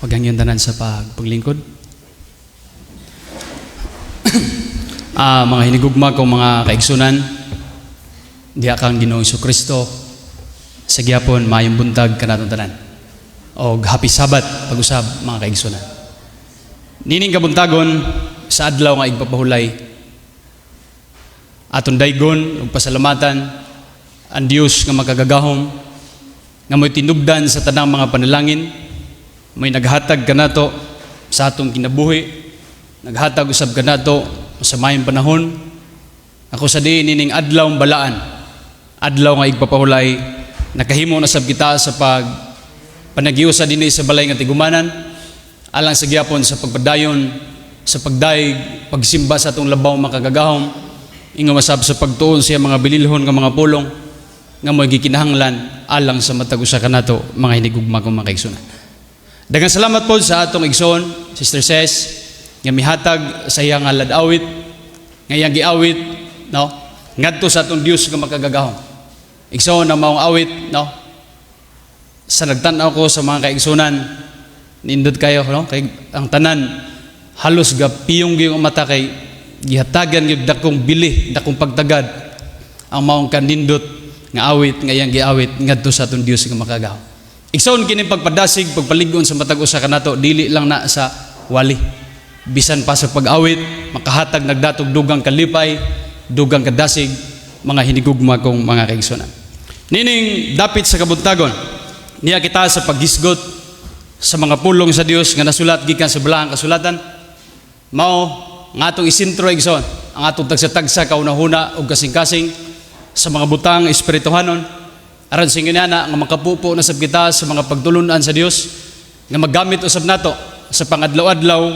Huwag ang tanan sa paglingkod. Mga hinigugma kong mga kaigsunan, diha kang Ginoong Kristo sa gyapon maayong buntag kanatong tanan. O happy Sabat pag-usab mga kaigsunan. Nining kabuntagon sa adlaw nga igpapahulay, aton daygon ug pasalamatan ang Dios nga makagagahom, nga mo'y tinubdan sa tanang mga panalangin, may naghatag kanato sa atong kinabuhi, naghatag usab kanato sa mayong panahon. Ako sa diin nining adlaw balaan, adlaw nga igpapahulay, nakahimo na sab kita sa panagiusa dinhi sa balay nga tigumanan, alang sa gyapon sa pagpadayon, sa pagdaig, pagsimba sa atong labaw makagagahom, ingon masab sa pagtuon siya mga bililhon nga mga pulong nga mo'y gikinahanglan alang sa matag usa kanato mga hinigugma kong mga kaigsunan. Daghang salamat po sa atong igsoon, Sister Ces, nga mihatag sa iyang ladawit, nga iyang giawit, no? Ngadto sa atong Dios nga makagagahom. Igsoon na maong awit, no? Sa nagtan-aw ko sa mga kaigsunan, nindot kayo, no? Kay ang tanan halos gapiyong gyud mata kay gihatagan gyud dakong bili, dakong pagtagad ang maong kanindot nga awit nga iyang giawit ngadto sa atong Dios nga makagahom. Igsoon kini pagpadasig, pagpaligon sa matag usa kanato, dili lang na sa wali. Bisan pa sa pag-awit, makahatag nagdatog dugang kalipay, dugang kadasig, mga hinigugma kong mga kaigsunan. Nining dapit sa kabuntagon, niya kita sa paghisgot sa mga pulong sa Dios nga nasulat gikan sa balahang kasulatan, mao nga atong isintro igsoon ang atong tagsa-tagsa kaunahuna ug kasing-kasing sa mga butang espirituhanon, aron sa inginana nga makapupo na sab kita sa mga pagtulunan sa Dios, nga maggamit usab nato sa pangadlaw-adlaw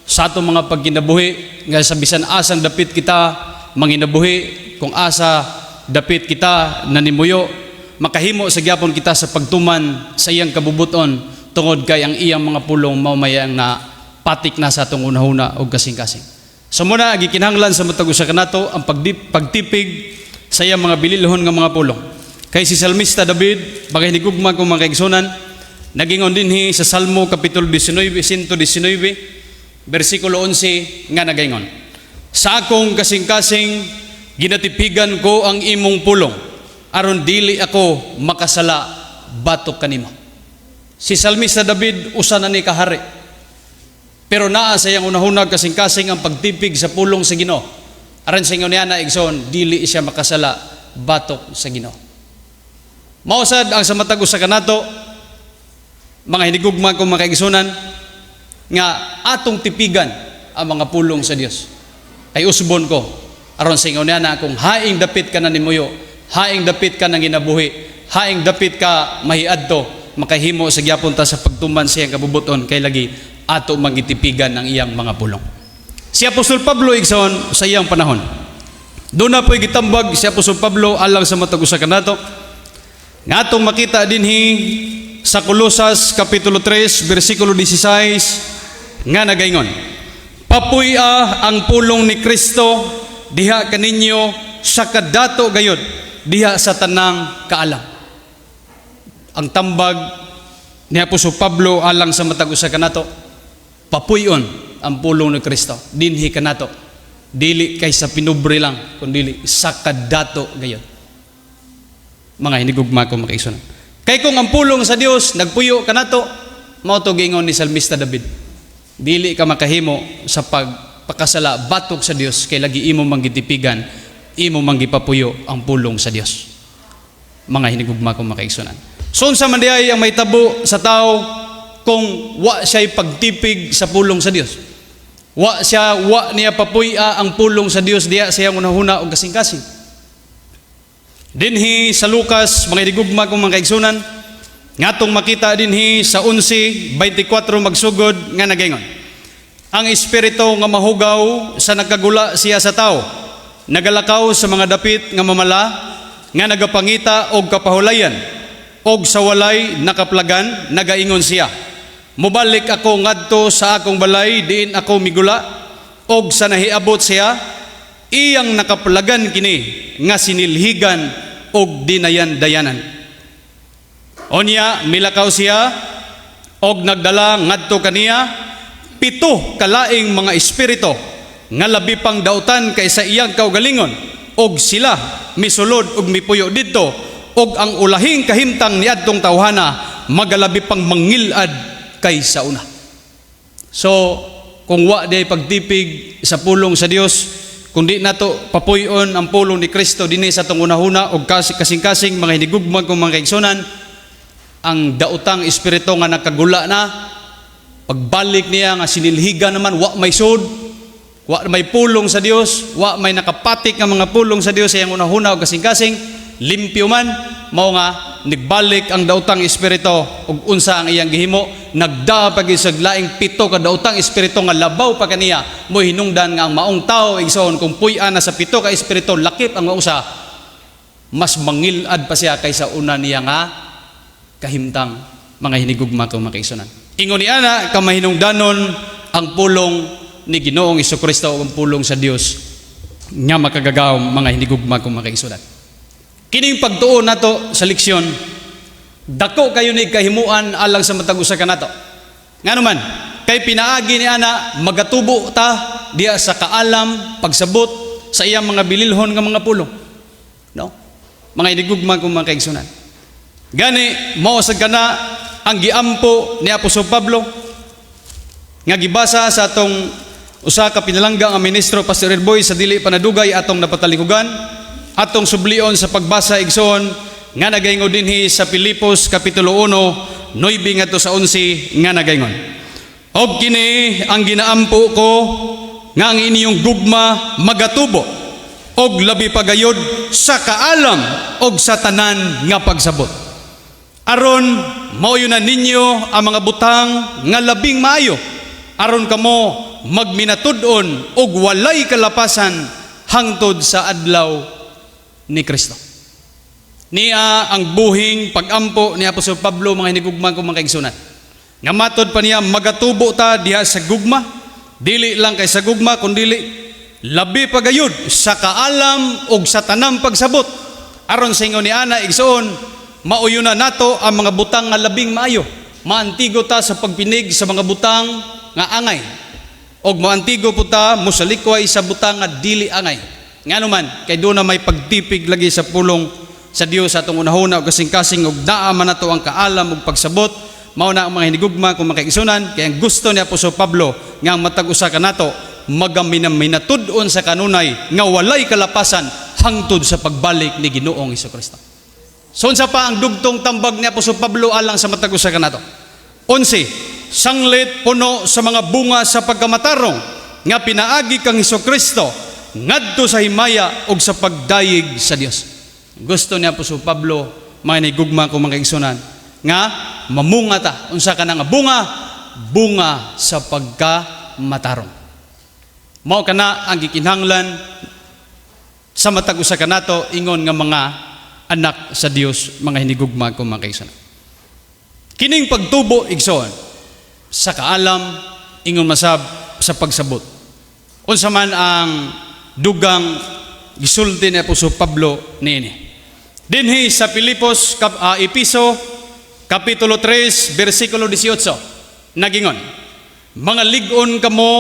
sa atong mga pagkinabuhi, nga sa bisan asang dapit kita manginabuhi, kung asa dapit kita nanimuyo, makahimo sa gyapon kita sa pagtuman sa iyang kabubuton tungod kay ang iyang mga pulong maumayang na patik na sa atong unahuna ug kasing-kasing. So muna gikinahanglan sa matag usa kanato ang pagtipig sa iyang mga bililhon nga mga pulong. Kay si Salmista David, bagay hinigugma kong mga kaigsunan, nagingon dinhi sa Salmo Kapitulo 19, 119, versikulo 11, nga nagaingon, sa akong kasing-kasing, ginatipigan ko ang imong pulong, aron dili ako makasala batok kanimo. Si Salmista David, usa na ni kahari, pero naa sa iyang unahunag kasing-kasing ang pagtipig sa pulong sa Ginoo. Aron sa ingon niya na igsoon, dili siya makasala batok sa Ginoo. Mausad ang sa matag usa kanato, mga hinigugma kong mga kaigsunan, nga atong tipigan ang mga pulong sa Dios. Kay usbon ko, aron sa ingon niya na kung haing dapit ka na nimuyo, haing dapit ka nang ginabuhi, haing dapit ka mahiadto, makahimo sa gyapon ta sa pagtuman sa iyang kabubuton, kay lagi ato magitipigan ang iyang mga pulong. Si Apostol Pablo igsoon sa iyang panahon, doon na po'y gitambag si Apostol Pablo alang sa matag usa kanato, nga atong makita dinhi sa Kolosas Kapitulo 3 versikulo 16 nga nagaingon, papuy-a ang pulong ni Kristo diha kaninyo sa kadato gayud diha sa tanang kaalam. Ang tambag ni Apostol Pablo alang sa matag usa kanato, papuy-on ang pulong ni Kristo dinhi kanato, dili kay sa pinubre lang kundi sa kadato gayud. Mga hinigugma ko mga kaigsunan, kay kung ang pulong sa Dios nagpuyo kanato, mao to giingon ni Salmista David, dili ka makahimo sa pagpakasala batok sa Dios, kay lagi imo manggitipigan, imo manggipapuyo ang pulong sa Dios. Mga hinigugma ko mga kaigsunan, so unsa man diay ang may tabo sa tao kung wa siya'y pagtipig sa pulong sa Dios, wa niya papuy-a ang pulong sa Dios diya sa iyang unahuna o kasing-kasing. Dinhi sa Lucas, mga hinigugma kong mga kaigsunan, ngatong makita dinhi sa 11:24 magsugod nga nagaingon, ang espiritu nga mahugaw sa nagkagula siya sa tao, nagalakaw sa mga dapit nga mamala, nga nagapangita og kapahulayan, og sa walay nakaplagan, nagaingon siya, mubalik ako ngadto sa akong balay diin ako migula, og sa nahiabot siya, iyang nakaplagan kini nga sinilhigan og dinayan-dayanan. Onya milakaw siya og nagdala ngadto kaniya 7 kalaing mga espiritu nga labi pang dautan kaysa iyang kaugalingon, og sila misulod og mipuyo didto, og ang ulahing kahimtang niadtong tawhana magalabi pang mangilad kaysa una. So kung wa day pagtipig sa pulong sa Dios, kundi nato papuyon ang pulong ni Kristo dinhi sa atong unahuna og kasing-kasing mga hinigugma kong mga kaigsunan, ang daotang espiritu nga nakagula na, pagbalik niya nga sinilhiga naman, wa may sud, wa may pulong sa Dios, wa may nakapatik nga mga pulong sa Dios sa iyang unahuna og kasing-kasing, limpyo man, mao nga nagbalik ang daotang espiritu og unsa ang iyang gihimo, nagdaa pag sa laing 7 ka daotang espiritu nga labaw pa kaniya, mo hinungdan nga ang maong tao igsoon kung puy-an na sa 7 ka espiritu lakip ang mausa, mas mangilad pa siya kaysa una niya nga kahimtang, mga hinigugma kong makaigsunan. Ingon ni ana kamahinungdanon ang pulong ni Ginoong Hesukristo o ang pulong sa Dios nga makagagaw, mga hinigugma kong makaigsunan. Kining pagtuon nato sa leksyon, dako kayo ni kahimuan alang sa matag usa kanato. Nganuman, kay pinaagi ni ana magatubo ta diya sa kaalam pagsabot sa iyang mga bililhon nga mga pulong. No? Mga hinigugma kong makaigsunan. Gani mao sad kana ang giampo ni Apostol Pablo nga gibasa sa atong usa ka pinalangga nga ministro Pastor Erboy sa dili panadugay atong napatalikugan, atong sublion sa pagbasa igsoon nga nagaingon dinhi sa Pilipos kapitulo 1 9 ngadto sa 11 nga nagaingon, og kini ang ginaampo ko nga ang inyong gugma magatubo og labi pagayod sa kaalam og sa tanan nga pagsabot, aron mauyon ninyo ang mga butang nga labing maayo, aron kamo magminatud-on og walay kalapasan hangtod sa adlaw ni Kristo. Niya ang buhing pagampo ni Apostol Pablo, mga hinigugma kong mga kaigsunan. Nga matod pa niya magatubo ta diha sa gugma, dili lang kay sa gugma kundi labi pagayod sa kaalam og sa tanang pagsabot, aron sa ingon ni ana igsoon mauyuna nato ang mga butang nga labing maayo, maantigo ta sa pagpinig sa mga butang nga angay, og maantigo po ta musalikway sa butang nga dili angay. Nganuman kay doon na may pagtipig lagi sa pulong sa Dios sa atong unahuna og kasing-kasing og naa man nato ang kaalam og pagsabot, mao na ang mga hinigugma kung makaigsunan. Kay ang gusto ni Apostol Pablo nga matag usa kanato magaminatud-on sa kanunay nga walay kalapasan hangtod sa pagbalik ni Ginoong Hesukristo. So unsa pa ang dugtong tambag ni Apostol Pablo alang sa matag usa kanato? 11, sanglit puno sa mga bunga sa pagkamatarong nga pinaagi kang Hesukristo ngadto sa himaya og sa pagdayeg sa Dios. Gusto ni Apostol Pablo, mga hinigugma kong mga kaigsunan, nga mamunga ta unsa ka na nga bunga sa pagkamatarong. Mao kana ang gikinahanglan sa matag usa kanato ingon nga mga anak sa Dios, mga hinigugma kong mga kaigsunan. Kining pagtubo igsoon sa kaalam ingon masab sa pagsabot. Unsa man ang dugang gisulti ni Apostol Pablo niini. Dinhi sa Pilipos Episo kapitulo 3 bersikulo 18 nagingon, mga lig-on kamo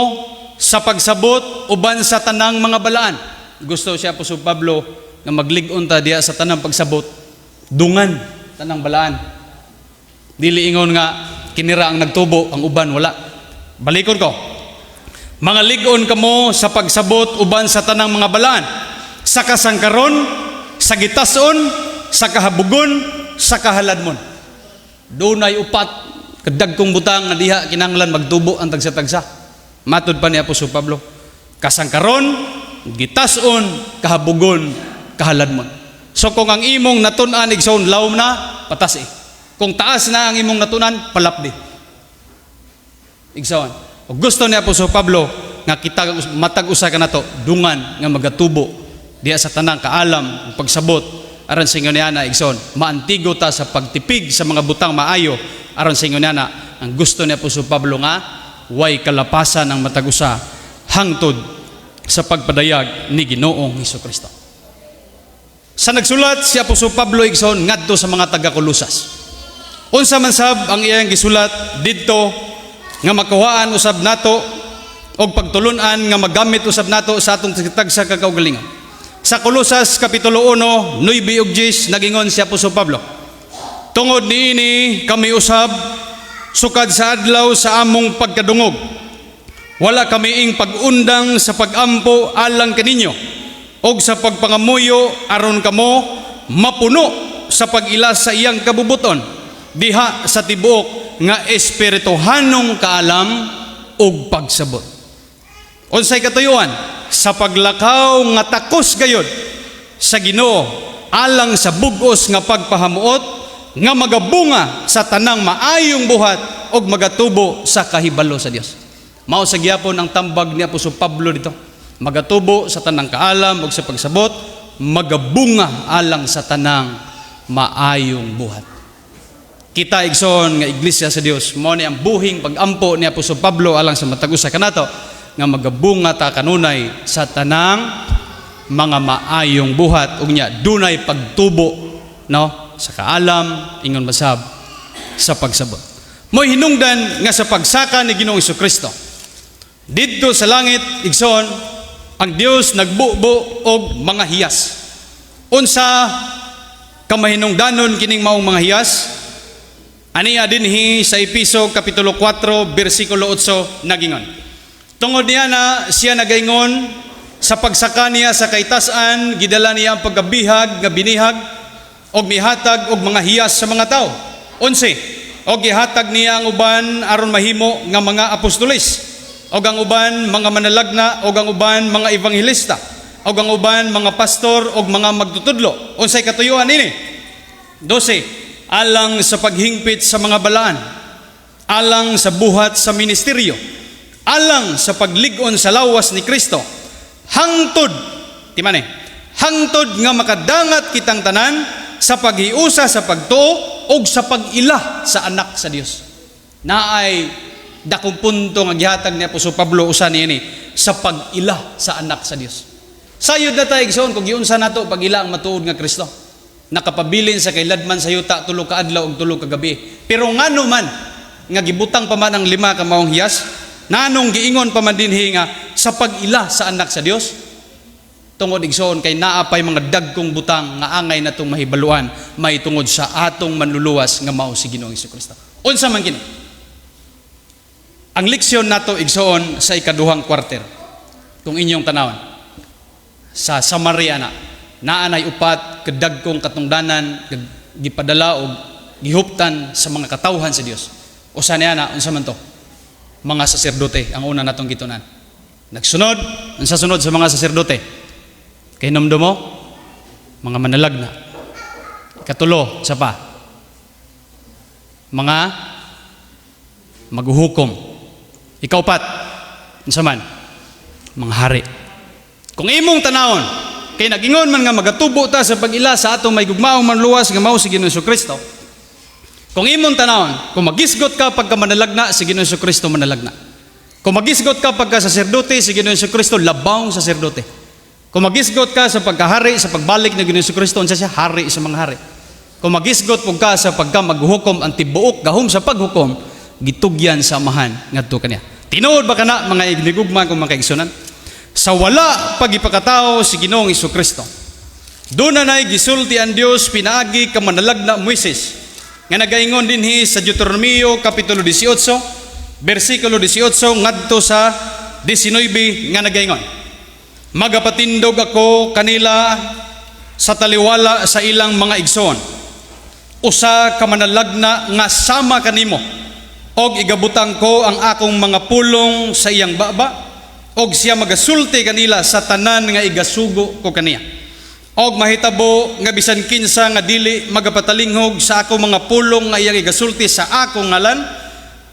sa pagsabot uban sa tanang mga balaan. Gusto siya Apostol Pablo nga maglig-on ta diya sa tanang pagsabot, dungan tanang balaan. Dili ingon nga kinira ang nagtubo, ang uban wala. Balikon ko, mga lig-on kamo sa pagsabot uban sa tanang mga balaan, sa kasangkaron, sa gitason, sa kahabugon, sa kahaladmon. Dunay upat kadagkong butang nga diha kinahanglan magtubo ang tagsa-tagsa. Matod pa ni Apostol Pablo, kasangkaron, gitason, kahabugon, kahaladmon. So kung ang imong natun-an igsoon lawom na, patas Kung taas na ang imong natunan, palapdi. Igsoon. O gusto ni Apostol Pablo nga kita matag-usa ka nato dungan nga magatubo diya sa tanang kaalam pagsabot aron sa ingon niya igsoon maantigo ta sa pagtipig sa mga butang maayo aron sa ingon niya ang gusto ni Apostol Pablo nga way kalapasan ang matag-usa hangtod sa pagpadayag ni Ginoong Hesukristo. Sa nagsulat si Apostol Pablo igsoon ngadto sa mga taga-Kolosas, Unsa man sab ang iyang gisulat didto nga makuhaan usab nato og pagtulunan nga magamit usab nato sa atong tagsa ka kaugalingon. Sa Colosas kapitulo 1, 9 ug 10 nagingon si Apostol Pablo, tungod niini kami usab sukad sa adlaw sa among pagkadungog, wala kami ing pag-undang sa pag-ampo alang kaninyo og sa pagpangamuyo aron kamo mapuno sa pag-ilas sa iyang kabubuton diha sa tibuok nga espirituhanong kaalam ug pagsabot. Unsay katuyuan? Sa paglakaw nga takos gayod sa Ginoo alang sa bug-os nga pagpahamuot nga magabunga sa tanang maayong buhat ug magatubo sa kahibalo sa Dios. Mao sa gyapon ang tambag ni Apostol Pablo dito. Magatubo sa tanang kaalam ug sa pagsabot, magabunga alang sa tanang maayong buhat. Kita igsoon nga iglesia sa Dios, mao ni ang buhing pag-ampo ni Apostol Pablo alang sa matag usa kanato nga magabunga ta kanunay sa tanang mga maayong buhat ug nya dunay pagtubo no sa kaalam ingon masab sa pagsabot. Mo'y hinungdan nga sa pagsaka ni Ginoong Hesukristo didto sa langit igsoon ang Dios nagbubo og mga hiyas. Unsa kamahinungdanon kining maong mga hiyas? Aniya dinhi sa Episo kapitulo 4 bersikulo 8 nagingon, tungod niya na siya nagaingon sa pagsaka niya sa kaitasan, gidala niya ang pagkabihag nga binihag og mihatag og mga hiyas sa mga tao. 11, og gihatag niya ang uban aron mahimo nga mga apostoles, og ang uban mga manalagna, og ang uban mga ebanghelista, og ang uban mga pastor og mga magtutudlo. Unsay katuyuan ini? 12, alang sa paghingpit sa mga balaan, alang sa buhat sa ministeryo, alang sa paglig-on sa lawas ni Kristo, hangtod hangtod nga makadangat kitang tanan sa paghiusa sa pagtuo og sa pag-ila sa anak sa Dios. Naay dakong punto nga gihatag ni Apostol Pablo usa niini sa pag-ila sa anak sa Dios. Sayod na tayo igsoon kung giunsa nato pag-ila ang matuod nga Kristo. Nakapabilin sa kailadman sa yuta tulo ka adlaw ug tulo ka gabi. Pero ngano man nga gibutang pa man ang 5 ka maong hiyas, nanong giingon pa man dinhi nga sa pag-ila sa anak sa Dios, tungod igsoon kay naapay mga dagkong butang nga angay natong mahibaluan may tungod sa atong manluluwas nga mao si Ginoong Hesukristo. Unsa man kini? Ang leksyon nato igsoon sa ikaduhang kwarter, kung inyong tanawon, sa Samaria naanay upat kadagkong katungdanan gipadala og gihuptan sa mga katawhan sa Dios. Usa niya na unsa man to? Mga saserdote ang una natong gitunan. Nagsunod, unsa sunod sa mga saserdote? Kay nomdo mo, mga manalagna. Ikatulo, sa pa? Mga maghuhukom. Ikaupat, unsa man? Mga hari. Kung imong tanawon, kay nagingon man nga magatubo ta sa pag-ila sa atong may gugmaong manluwas nga mao si Ginoong Hesukristo. Kung imong tanawon, kung magisgot ka pagka manalagna, si Ginoong Hesukristo manalagna. Kung magisgot ka pagka saserdote, si Ginoong Hesukristo labawng saserdote. Kung magisgot ka sa pagkahari, sa pagbalik ng Ginoong Hesukristo, unsa siya? Hari sa mga hari. Kung magisgot po ka sa pagka maghukom ang tibuok, gahom sa paghukom, gitugyan sa amahan ngadto kaniya. Tinuod ba kana mga igligugma kung mga kaigsunan? Sa wala pagipakatao si Ginoong Hesukristo, doon na gisulti ang Dios pinaagi ka manalagna Moises, nga nagaingon dinhi sa Deuteronomio kapitulo 18 bersikulo 18 ngadto sa 19 nga nagaingon, magapatindog ako kanila sa taliwala sa ilang mga igsoon, usa ka manalagna nga sama kanimo, og igabutang ko ang akong mga pulong sa iyang baba, og siya magasulti kanila sa tanan nga igasugo ko kaniya. Og mahitabo nga bisan kinsa nga dili magapatalinghog sa akong mga pulong nga iyang igasulti sa akong ngalan,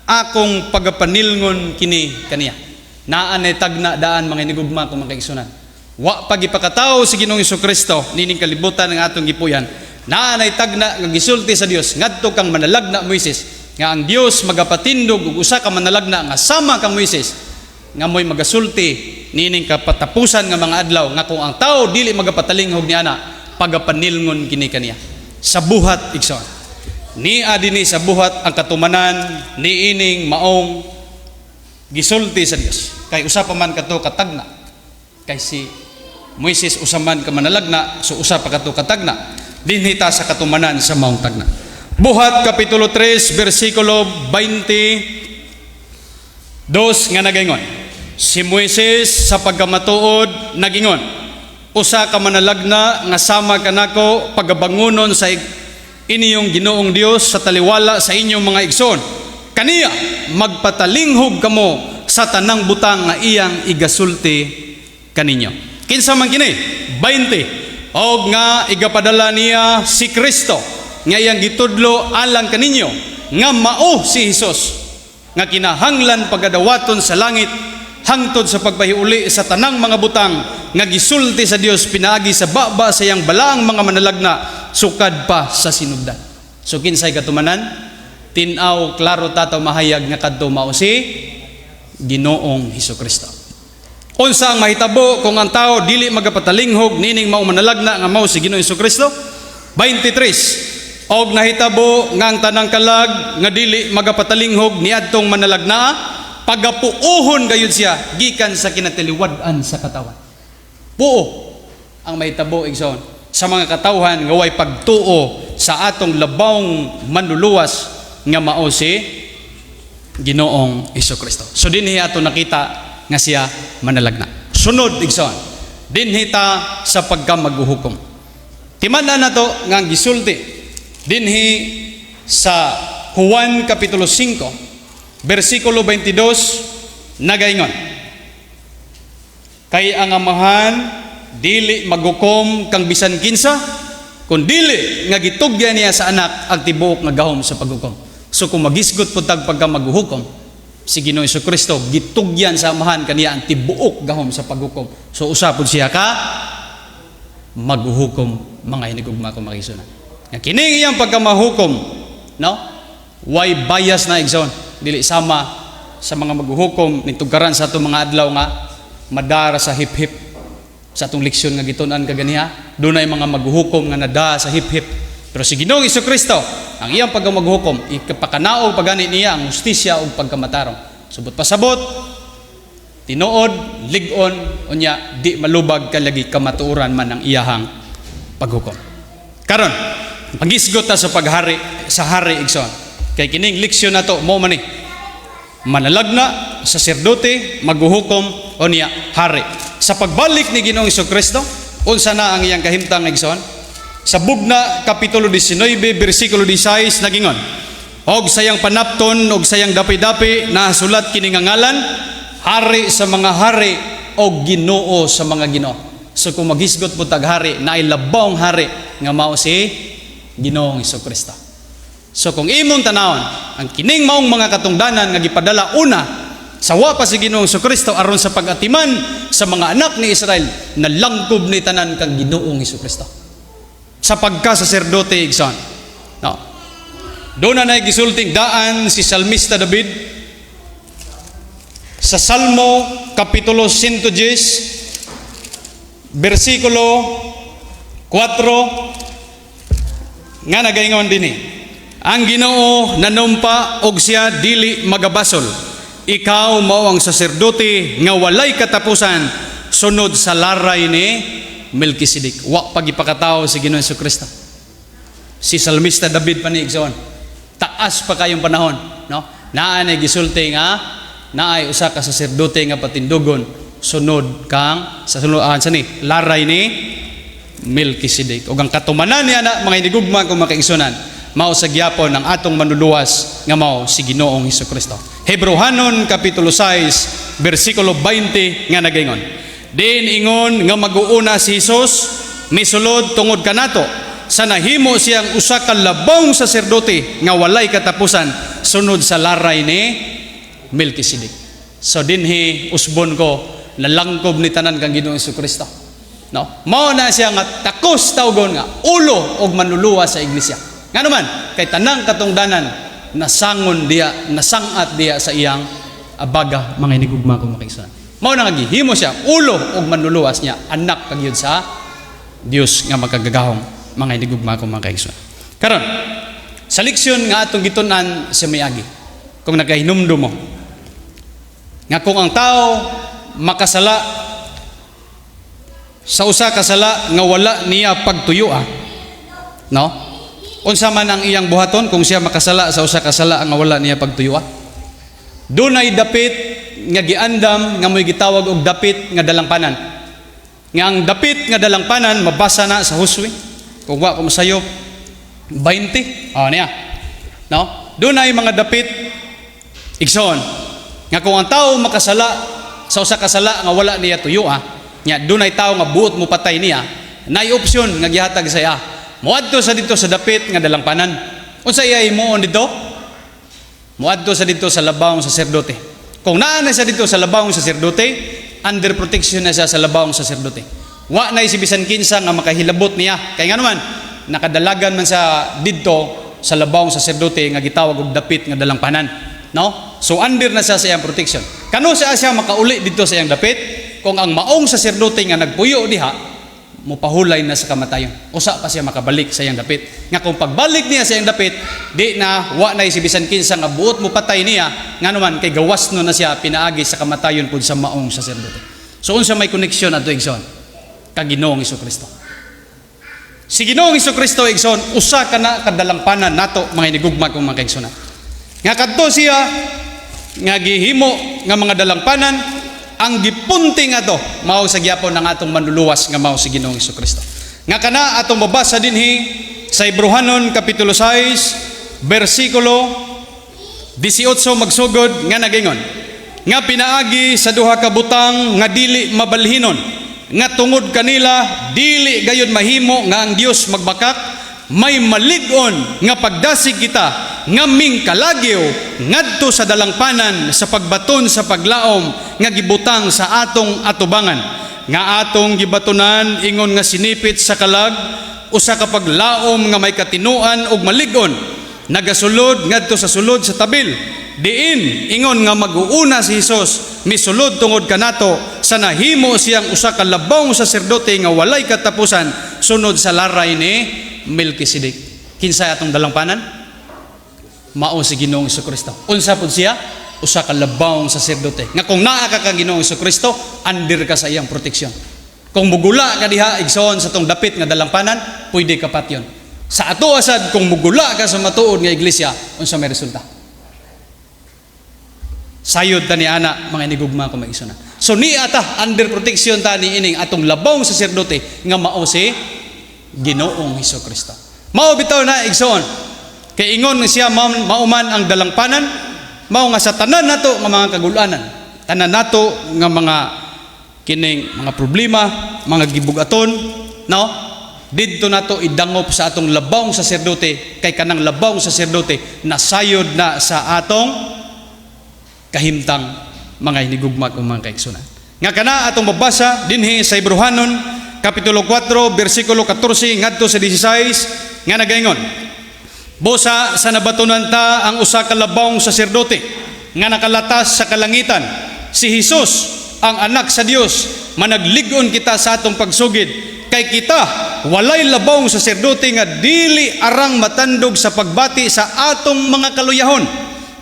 akong pagapanilngon kini kaniya. Naanay tagna daan mga inigugma kung mga kaigsunan. Wa pagipakatao si Ginoong Hesukristo nining kalibutan ng atong gipuyan. Naanay tagna nga gisulti sa Dios ngadto kang manalagna Moises, nga ang Dios magapatindog ug usa ka manalagna nga sama kang Moises, nga mo'y magasulti nining kapatapusan nga mga adlaw, nga kung ang tao dili magapatalinghog niana, pagapanilngon kini kaniya sa buhat igsoon. ni adini sa buhat ang katumanan ni ining maong gisulti sa Dios. Kay usa pa man kato katagna. Kay si Moises usaman ka manalagna, so usa pa kato katagna. Dinhita sa katumanan sa maong tagna. Buhat kapitulo 3 bersikulo 22 nga nagingon. Si Moises sa pagkamatuod nagingon, usa ka manalagna nga sama kanako pagabangunon sa inyong Ginoong Dios sa taliwala sa inyong mga igsoon. Kaniya magpatalinghog kamo sa tanang butang nga iyang igasulti kaninyo. Kinsa man kini? 20. Og nga igapadala niya si Kristo nga iyang gitudlo alang kaninyo nga mao si Hesus nga kinahanglan pagadawaton sa langit hangtod sa pagpahiuli sa tanang mga butang nga gisulti sa Dios pinaagi sa baba sa iyang balaang mga manalagna sukad pa sa sinugdan. So kinsay katumanan? Tinaw klaro tataw mahayag nga kadto mao si Ginoong Hesukristo. Unsa ang mahitabo kung ang tao dili magapatalinghog nining mao manalagna nga mao si Ginoong Hesukristo? 23. Og nahitabo nga ang tanang kalag nga dili magapatalinghog niadtong manalagna pagapuuhon gayud siya gikan sa kinatiliwad-an sa katawan. Puo ang mahitabo igsoon sa mga katawhan nga way pagtuo sa atong labawng manluluwas nga mao si Ginoong Hesukristo. So dinhi ato nakita nga siya manalagna. Sunod igsoon, dinhita sa pagkamaghuhukom. Timan-an nato nga ang gisulti dinhi sa Juan kapitulo 5 bersikulo 22 nagaingon. Kay ang amahan dili maghukom kang bisan kinsa kun dili nga gitugyan niya sa anak ang tibuok nga gahom sa paghukom. So kung magisgot pud tag pagkamaghuhukom, si Ginoong Hesukristo gitugyan sa amahan kaniya ang tibuok gahom sa paghukom. So usapod siya ka maghuhukom mga hinigugma ko makisunan. Nga kining iyang pagkamahukom, no? Way bias na igsoon. Dili sama sa mga maghuhukom ni tugaran sa atong mga adlaw nga madara sa hip-hip sa atong leksyon nga gitun-an kaganiha. Dunay mga maghuhukom nga nada sa hip-hip. Pero si Ginoong Hesukristo, ang iyang pagkamaghukom, ikapakanao pagani niya ang hustisya o pagkamatarong. Subot pasabot, tinuod, ligon, unya, di malubag kalagi kamatuuran man ang iyahang paghukom. Karon, pagisgot ta sa paghari, sa hari igsoon. Kay kining leksyon na to, mo man ni, manalagna, saserdote, maghuhukom, unya, hari. Sa pagbalik ni Ginoong Hesukristo, unsa na ang iyang kahimtang igsoon? Sa Bugna kapitulo 19 bersikulo 16 nagingon, og sayang panapton og sayang dapi-dapi na sulat kini nga ngalan, hari sa mga hari og Ginoo sa mga Ginoo. So kung maghisgot po tag hari na ilabawng hari nga mao si Ginoong Hesukristo. So kung imong tanawon ang kining maong mga katungdanan nga gipadala una sa wa pa si Ginoong Hesukristo aron sa pag-atiman sa mga anak ni Israel, nalangkob ni tanan kang Ginoong Hesukristo sa pagka-saserdote igsoon. No. Doon na gisulting daan si Salmista David sa Salmo kapitulo 110 bersikulo 4 nga nagaingon dinhi. Ang Ginoo nanumpa og siya dili magabasol. Ikaw mao ang saserdote nga walay katapusan sunod sa laray ni Melkisedek. Wa pagipakatao si Ginoong Hesukristo. Si Salmista David pa ni igsoon. Taas pa kayong panahon, no? Naa na gisulti nga naay usa ka saserdote nga patindugon sunod kang sa sunod sa ni laray ni Melkisedek. Ug ang katumanan niya na mga hinigugma kung makaigsunan mao sa gyapon ang atong manluluwas nga mao si Ginoong Hesukristo. Hebrehanon kapitulo 6 bersikulo 20 nga nagaingon. Din ingon nga mag-uuna si Hesus misulod tungod kanato sa nahimo siyang usa ka labong saserdote nga walay katapusan sunod sa laray ni Melkisedek. So dinhi usbon ko nalangkob ni tanan kang Ginoong Hesukristo. No, mao na siya nga takos tawgon nga ulo og manluluwas sa iglesia. Ngano man kay tanang katungdanan nasangon diya, nasangat diya sa iyang abaga mga hinigugma kung makaigsunan. Mao na nga gihimo siya ulo og manluluwas niya anak pagyud sa Dios nga makagagahong mga hinigugma kung makaigsunan. Karon Sa leksyon nga atong gitun-an sa miagi, kung nagahinumdum mo, nga kung ang tao makasala sa usa ka sala nga wala niya pagtuyo, no? Unsa man ang iyang buhaton kung siya makasala sa usa ka sala nga wala niya pagtuyo? Dunay dapit nga giandam nga mo'y gitawag og dapit nga dalangpanan. Nga ang dapit nga dalangpanan mabasa na sa Hosue. Kung wa ko masayo 20. Niya. No? Dunay mga dapit igsoon nga kung ang tao makasala sa usa ka sala nga wala niya tuyo, nya dunay tao nga buot mo patay niya, nay opsyon nga gihatag sa iya. Moadto sa dito sa dapit nga dalangpanan. Unsa iya himuon dito? Moadto sa dito sa labawong saserdote. Kung naa na siya dito sa labawong saserdote, under protection na siya sa labawong saserdote. Wa na si bisan kinsa nga makahilabot niya. Kay nga naman nakadalagan man sa didto sa labawong saserdote nga gitawag og dapit nga dalangpanan, no? So under na siya sa iyang protection. Kano siya makauli dito sa iyang dapit? Kung ang maong saserdote nga nagpuyo diha, mupahulay na sa kamatayon. Usa pa siya makabalik sa iyang dapit. Nga kung pagbalik niya sa iyang dapit, di na wa na si bisan kinsa nga buot mo patay niya, nga naman kay gawas no na siya pinaagi sa kamatayon pud sa maong saserdote. So unsa may connection ato igsoon? Kag Ginoong Hesukristo. Si Ginoong Hesukristo igsoon usa ka na kadalangpanan nato mga hinigugma kong mga kaigsoon. Nga kadto siya nga gihimo nga mga dalangpanan, ang gipunting ato mao sa gyapon ng atong manluluwas nga mao si Ginoong Hesukristo. Nga kana atong mabasa dinhi sa Hebrehanon kapitulo 6 bersikulo 18 magsugod nga nagingon, nga pinaagi sa duha ka butang nga dili mabalhinon, nga tungod kanila dili gayud mahimo nga ang Dios magbakak, may malig-on nga pagdasig kita nga mingkalagyo ngadto sa dalangpanan sa pagbaton sa paglaom nga gibutang sa atong atubangan, nga atong gibatunan ingon nga sinipit sa kalag usa ka paglaom nga may katinuan ug malig-on, nagasulod ngadto sa sulod sa tabil, diin ingon nga mag-uuna si Hesus misulod tungod kanato sa nahimo siyang usa ka labawong saserdote nga walay katapusan sunod sa laray ni Melkisedek. Kinsa atong dalangpanan? Mao si Ginoong Hesukristo. Unsa pud siya? Usa ka labawong saserdote. Nga kung naa ka Ginoong Hesukristo, under ka sa iyang proteksyon. Kung mugula ka diha igsoon sa tong dapit nga dalangpanan, pwede ka patyon. Sa ato asad kung mugula ka sa matuod nga iglesia, unsa may resulta? Sayod ta ni ana mga inigugma ko maigsoon. So ni ata under protection ta ni ining atong labawong saserdote nga mao si Ginoong Hesukristo. Mao bitaw na igsoon. Kay ingon siya mauman ang dalangpanan, mao nga sa tanan nato nga mga kagulanan, tanan nato nga mga kining mga problema, mga gibugaton, no? Didto nato idangop sa atong labawong saserdote, kay kanang labawong saserdote nasayod na sa atong kahimtang mga hinigugma ug mga kaigsunan. Nga kana atong mabasa dinhi sa Hebrehanon kapitulo 4 bersikulo 14 ngadto sa 16 nga nagaingon, busa sa nabatunan ta ang usa ka labawong saserdote nga nakalatas sa kalangitan, si Hesus ang anak sa Dios, managlig-on kita sa atong pagsugid, kay kita walay labawong saserdote nga dili arang matandog sa pagbati sa atong mga kaluyahon,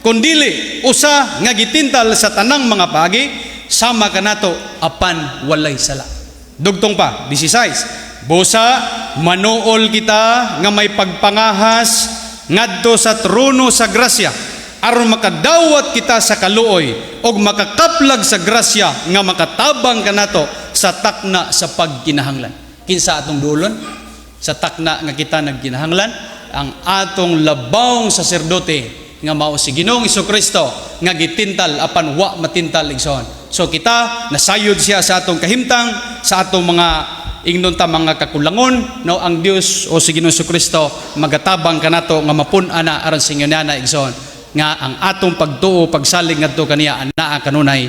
kundili usa nga gitintal sa tanang mga paagi, sama kanato apan walay sala. Dugtong pa 16, busa manuol kita nga may pagpangahas ngadto sa trono sa grasya, aron makadawat kita sa kaluoy og makakaplag sa grasya nga makatabang kanato sa takna sa pagkinahanglan. Kinsa atong dulon sa takna nga kita nagkinahanglan? Ang atong labawong saserdote nga mao si Ginoong Hesukristo nga gitintal apan wa matintal igsoon. So kita nasayod siya sa atong kahimtang, sa atong mga ingnon ta mga kakulangon, no? Ang Dios o si Ginoong Hesukristo magatabang kanato nga mapun-an na aron sa inyo na igsoon nga ang atong pagtuo pagsalig ngadto kaniya anaa kanunay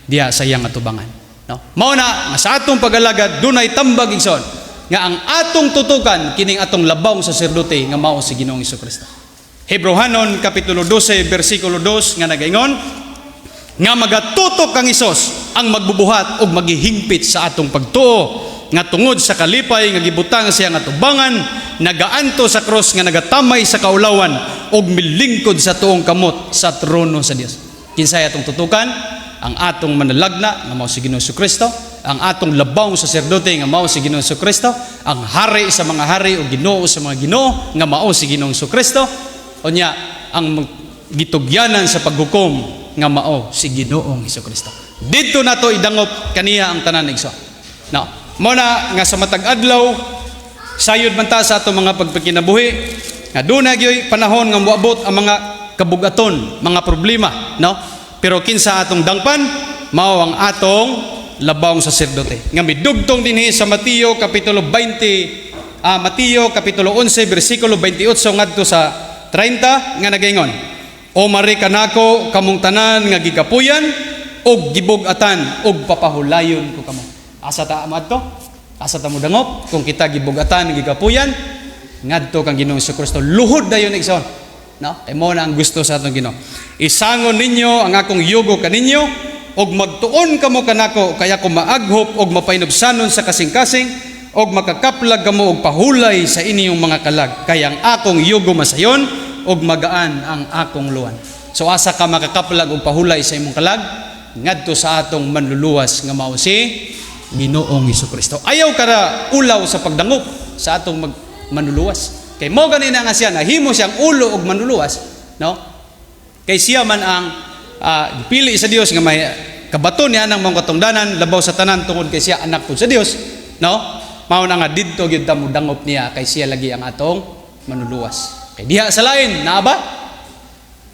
diha sa iyang atubangan, no? Mao na nga sa atong pag-alagad dunay tambag igsoon nga ang atong tutukan kining atong labawong saserdote nga mao si Ginoong Hesukristo. Hebrehanon kapitulo 12 bersikulo 2 nga nagaingon, nga magatutok kang Hesus ang magbubuhat og maghihimpit sa atong pagtuo nga tungod sa kalipay nga gibutang siya nga tubangan, nagaanto sa cross nga nagatamay sa kaulawan ug milingkod sa tuong kamot sa trono sa Dios. Kinsay atong tutukan? Ang atong manalagna nga mao si Ginoong Kristo, ang atong labawng saserdote nga mao si Ginoong Kristo, ang hari sa mga hari o Ginoo sa mga Ginoo nga mao si Ginoong Kristo, unya ang gitugyanan sa paghukom nga mao si Ginoong Kristo. Dito nato idangop kaniya ang tanan igsoon. No, mo na nga sa matag adlaw sayod man ta sa ato mga pagpakinabuhi nga dunay gyoy panahon nga moabot ang mga kabugaton, mga problema, no? Pero kinsa atong dangpan mao ang atong labawng saserdote nga midugtong dinhi sa Mateo kapitulo 11 bersikulo 28 ngadto sa 30 nga nagaingon, o mari kanako kamong tanan nga gikapuyan og gibug-atan og papahulayon ko kamo. Asa ta amadto? Asa ta mo dangop kung kita gibug-atan gikapuyan ngadto kang Ginoong Kristo. Luhod dayon igsoon. No? Kay mo na ang gusto sa atong Ginoo. Isangon ninyo ang akong yugo kaninyo og magtuon kamo kanako kaya ko maaghop og mapainubsanon sa kasing-kasing og makakaplag kamo og pahulay sa inyong mga kalag. Kaya ang akong yugo masayon og magaan ang akong luwan. So asa ka makakaplag og pahulay sa imong kalag? Ngadto sa atong manluluwas nga mao si Ginoong Kristo. Ayaw kara ulaw sa pagdangop sa atong manluluwas. Kay mo ganina nga siya nahimo siyang ulo og manluluwas, no? Kay siya man ang pili sa Dios nga may kabaton niya ng mga katungdanan labaw sa tanan tungod kay siya anak pud sa Dios, no? Mao na nga didto gyud ta mo dangop niya kay siya lagi ang atong manluluwas. Kay diha sa lain naa ba?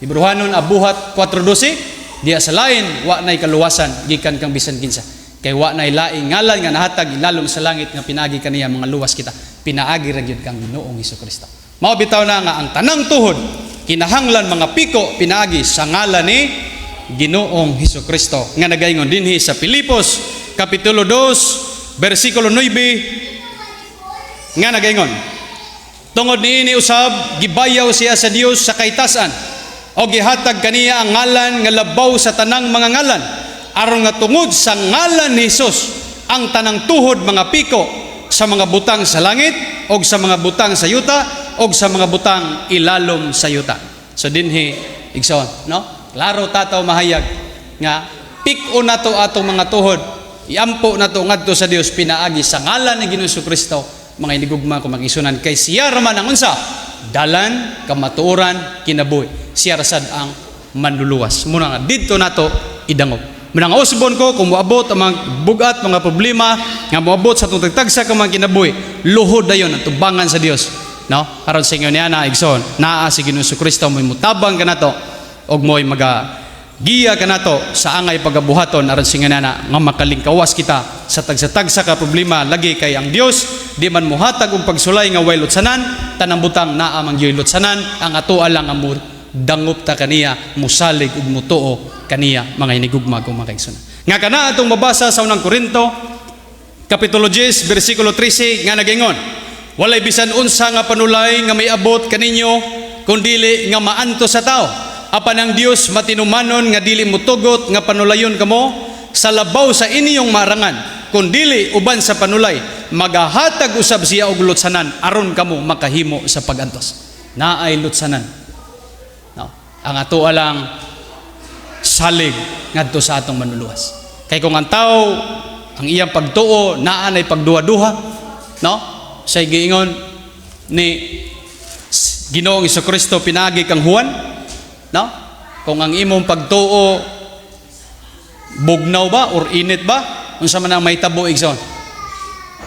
Ibruhanon abuhat 4:12, diha sa lain wa nay kaluwasan gikan kang bisan kinsa. Kay wa nay laing ngalan nga nahatag ilalom sa langit nga pinagi kaniya mga luwas kita. Pinaagi ra gyud kang Ginoong Kristo. Mao bitaw na nga ang tanang tuhod kinahanglan mga piko pinaagi sa ngalan ni Ginoong Kristo nga nagaingon dinhi sa Filipos kapitulo 2 bersikulo 9 nga nagaingon, tungod niini usab gibayaw siya sa Dios sa kaitasan o gihatag kaniya ang ngalan nga labaw sa tanang mga ngalan aron nga tungod sa ngalan ni Hesus ang tanang tuhod mga piko sa mga butang sa langit o sa mga butang sa yuta o sa mga butang ilalom sa yuta. So dinhi igsoon, no? Klaro tataw mahayag nga pik-o nato atong mga tuhod, iampo nato ngadto sa Dios pinaagi sa ngalan ni Ginoong Kristo, mga inigugma ko magisunan kay siya raman ang unsa dalan kamatuoran kinabuhi. Siya rasad ang manluluwas. Muna nga didto nato idangop. Menang usbon ko kung moabot ang mga bugat, mga problema nga moabot sa itong tagtagsa ka mga kinabuhi, luhod dayon ang tubangan sa Dios, no? Aron sa inyo niya na igsoon naa si Ginoong Kristo mo'y mutabang ka nato og mo'y giya ka nato sa angay pagabuhaton aron sa inyo niya na nga makalingkawas kita sa tagsa-tagsa ka problema lagi kay ang Dios di man muhatag og pagsulay nga way lutsanan tanang butang naa man gyoy lutsanan ang atoa lang ang dangop ta kaniya musalig ug mutuo kaniya mga hinigugma kong mga kaigsunan. Nga kana atong mabasa sa unang Korinto kapitulo 10 bersikulo 13 nga nagaingon, walay bisan unsa nga panulay nga may abot kaninyo kundili nga maanto sa tao. Apan ang Dios matinumanon nga dili mutugot nga panulayon kamo sa labaw sa inyong marangan, kundili uban sa panulay magahatag usab siya og lutsanan aron kamo makahimo sa pagantos. Naay lutsanan. No? Ang ato lang salig ngadto sa atong manluluwas. Kay kung ang tao ang iyang pagtuo naa nay pagduha-duha, no? Sa giingon ni Ginoong Kristo pinagi kang Juan, no? Kung ang imong pagtuo bugnaw ba or init ba, unsa man ang mahitabo igsoon,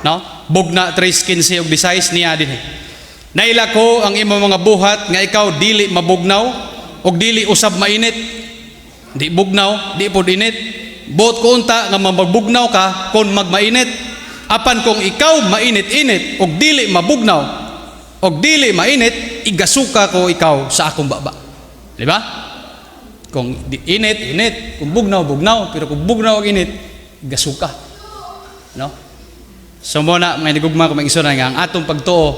no? Bugna 3:15 og 16 niya dinhi. Naila ko ang imong mga buhat nga ikaw dili mabugnaw og dili usab mainit. Di bugnaw, di pod init. Buot ko unta nga magbugnaw ka kung magmainit. Apan kung ikaw mainit-init og dili mabugnaw og dili mainit, igasuka ko ikaw sa akong baba. Di ba? Kung init, init. Kung bugnaw, bugnaw. Pero kung bugnaw og init, igasuka. No? So muna, mga nagugma ko mag-isunan nga, ang atong pagtuo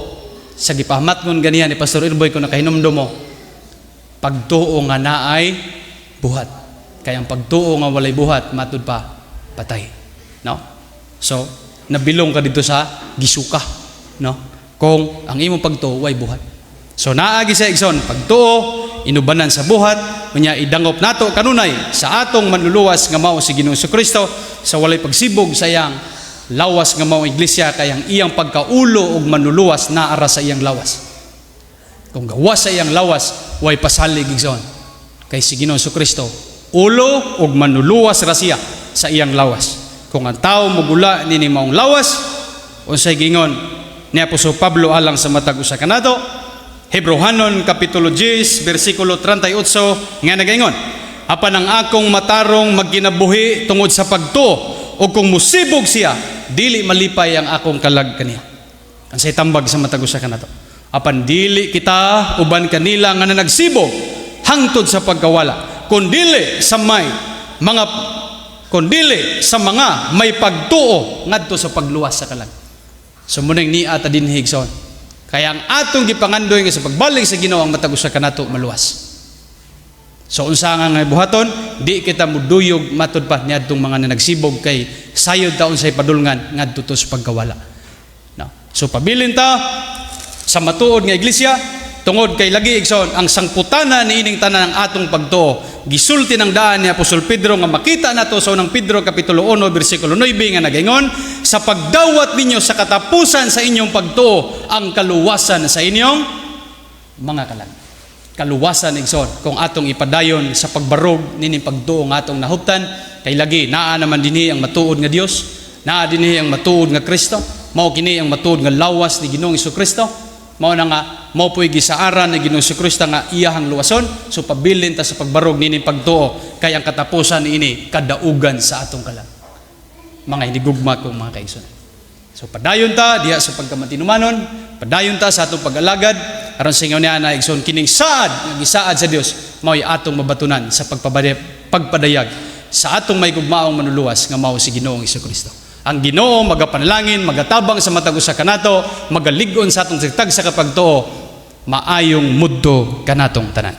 sa gipahamatngon ganiyan ni Pastor Irboy kung nakahinumdum mo, pagtuo nga naay buhat. Kaya ang pagtuo nga walay buhat matud pa patay, no? So nabilong ka dito sa gisuka, no? Kung ang imong pagtuo way buhat. So naagi sa igsoon pagtuo inubanan sa buhat unya idangop nato kanunay sa atong manluluwas nga mao si Ginoong Kristo sa walay pagsibog sa iyang lawas nga mao iglesia kay ang iyang pagkaulo ug manluluwas naara sa iyang lawas. Kung gawas sa iyang lawas way pasalig igsoon kay si Ginoong Kristo ulo ug manluluwas ra siya sa iyang lawas. Kung ang tao mogula nini maong lawas unsay gingon ni Apostol Pablo alang sa matag usa kanato Hebrehanon kapitulo 10 bersikulo 38 nga nagaingon, apan ang akong matarong magkinabuhi tungod sa pagtuo o kung musibog siya dili malipay ang akong kalag kaniya. Kansay tambag sa matag usa kanato, apan dili kita uban kanila nga nagsibog hangtod sa pagkawala kundili sa mga may pagtuo ngadto sa pagluwas sa kalag. So munang ni ata din higson. Kaya ang atong gipangandoy nga sa pagbalik sa Ginoo ang matag usa kanato maluwas. So unsa nga buhaton, di kita muduyog matud pa niadtong mga nagsibog kay sayod ta unsay padulngan ngadto sa pagkawala. No. So pabilin ta sa matuod nga iglesia tungod kay lagi igsoon ang sangputana niining tanan ang atong pagtuo. Gisulti ng daan ni Apostol Pedro nga makita nato sa unang Pedro kapitulo 1 bersikulo 9 nga nagaingon, sa pagdawat ninyo sa katapusan sa inyong pagtuo ang kaluwasan sa inyong mga kalag. Kaluwasan igsoon kung atong ipadayon sa pagbarog nining pagtuo nga atong nahuptan kay lagi naa naman dinhi ang matuod nga Dios, naa dinhi ang matuod nga Kristo, mao kini ang matuod nga lawas ni Ginoong Kristo. Mao na nga mao po'y gisaaran ni Ginoong Kristo nga iyahang luwason. So pabilin ta sa pagbarog nining pagtuo kay ang katapusan niini kadaugan sa atong kalag. Mga hinigugma kong mga kaigsoon. So padayon ta diha sa pagkamatinumanon, padayon ta sa atong pag-alagad aron sa ingon niya na igsoon kining saad nga gisaad sa Dios mao'y atong mabatunan sa pagpadayag sa atong may gugmaong manluluwas nga mao si Ginoong Kristo. Ang Ginoo magapanalangin, magatabang sa matag usa kanato, magalig-on sa atong sigtag sa kapagtuo, maayong mudto kanatong tanan.